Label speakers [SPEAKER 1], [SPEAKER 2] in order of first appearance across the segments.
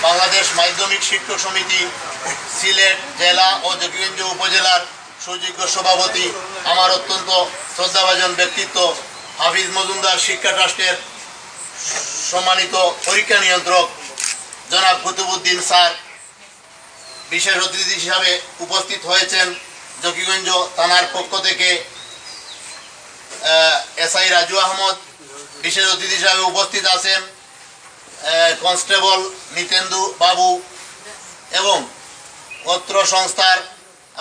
[SPEAKER 1] বাংলাদেশ মাধ্যমিক শিক্ষক সমিতি সিলেট জেলা ও জকিগঞ্জ উপজেলার সুযোগ্য সভাপতি, আমার অত্যন্ত শ্রদ্ধাভাজন ব্যক্তিত্ব হাফিজ মজুমদার শিক্ষা ট্রাস্টের সম্মানিত পরীক্ষা নিয়ন্ত্রক জনাব কুতুবুদ্দিন স্যার বিশেষ অতিথি হিসাবে উপস্থিত হয়েছেন। জকিগঞ্জ থানার পক্ষ থেকে এসআই রাজু আহমদ বিশেষ অতিথি হিসাবে উপস্থিত আছেন, কনস্টেবল নিতেন্দু বাবু এবং অত্র সংস্থার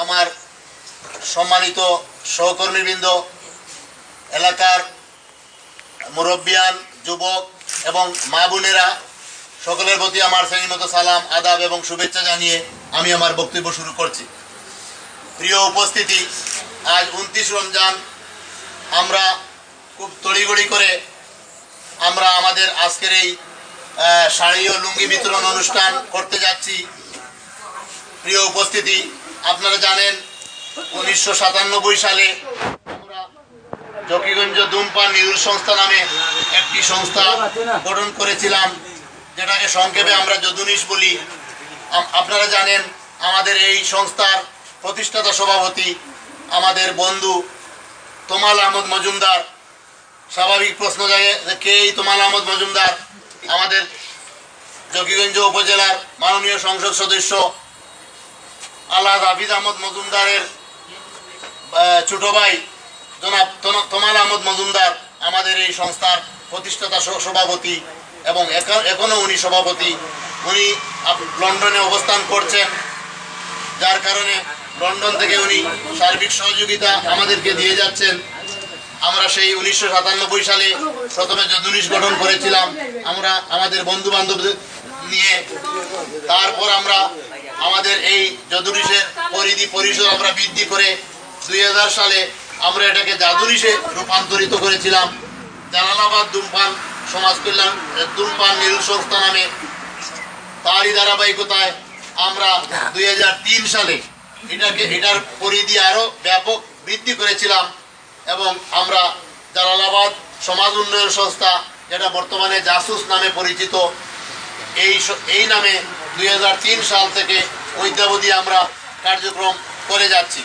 [SPEAKER 1] আমার সম্মানিত সহকর্মীবৃন্দ, এলাকার মুরব্বিয়ান, যুবক এবং মা বোনেরা, সকলের প্রতি আমার শ্রেণীমতো সালাম, আদাব এবং শুভেচ্ছা জানিয়ে আমি আমার বক্তব্য শুরু করছি। প্রিয় উপস্থিতি, আজ 29 রমজান। আমরা খুব তড়িঘড়ি করে আমরা আমাদের আজকের এই শাড়ি ও লুঙ্গি বিতরণ অনুষ্ঠান করতে যাচ্ছি। প্রিয় উপস্থিতি, আপনারা জানেন 1997 সালে আমরা জকিগঞ্জ ধূমপান নিরোধ সংস্থা নামে একটি সংস্থা গঠন করেছিলাম, যেটাকে সংক্ষেপে আমরা যদুনিশ বলি। আপনারা জানেন আমাদের এই সংস্থার প্রতিষ্ঠাতা সভাপতি আমাদের বন্ধু তোমাল আহমদ মজুমদার। স্বাভাবিক প্রশ্ন জাগে যে কে এই তোমাল আহমদ মজুমদার? আমাদের জকিগঞ্জ উপজেলার মাননীয় সংসদ সদস্য আলহাজ হাফিজ আহমদ মজুমদারের ছোট ভাই জনাব তোমাল আহমদ মজুমদার আমাদের এই সংস্থার প্রতিষ্ঠাতা সভাপতি এবং এখনও উনি সভাপতি। উনি লন্ডনে অবস্থান করছেন, যার কারণে লন্ডন থেকে উনি সার্বিক সহযোগিতা আমাদেরকে দিয়ে যাচ্ছেন। আমরা সেই 1997 সালে প্রথমে যদুনিশ গঠন করেছিলাম আমরা আমাদের বন্ধু বান্ধবদের নিয়ে। তারপর আমরা আমাদের এই যদুনিশের পরিসর আমরা বৃদ্ধি করে 2000 সালে আমরা এটাকে জাদুনিশে রূপান্তরিত করেছিলাম। জালালাবাদ ধূমপান সমাজ কল্যাণ ধূমপান নিরোধ সংস্থা নামে। তারই ধারাবাহিকতায় আমরা 2003 সালে এটার পরিধি আরও ব্যাপক বৃদ্ধি করেছিলাম এবং আমরা জালালাবাদ সমাজ উন্নয়ন সংস্থা, যেটা বর্তমানে জাসুস নামে পরিচিত, এই নামে 2003 সাল থেকে অদ্যাবধি আমরা কার্যক্রম করে যাচ্ছি।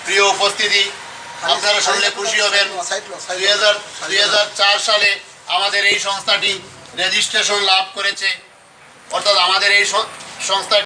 [SPEAKER 1] প্রিয় উপস্থিতি, আপনারা শুনলে খুশি হবেন, 2004 সালে আমাদের এই সংস্থাটি রেজিস্ট্রেশন লাভ করেছে। অর্থাৎ আমাদের এই সংস্থা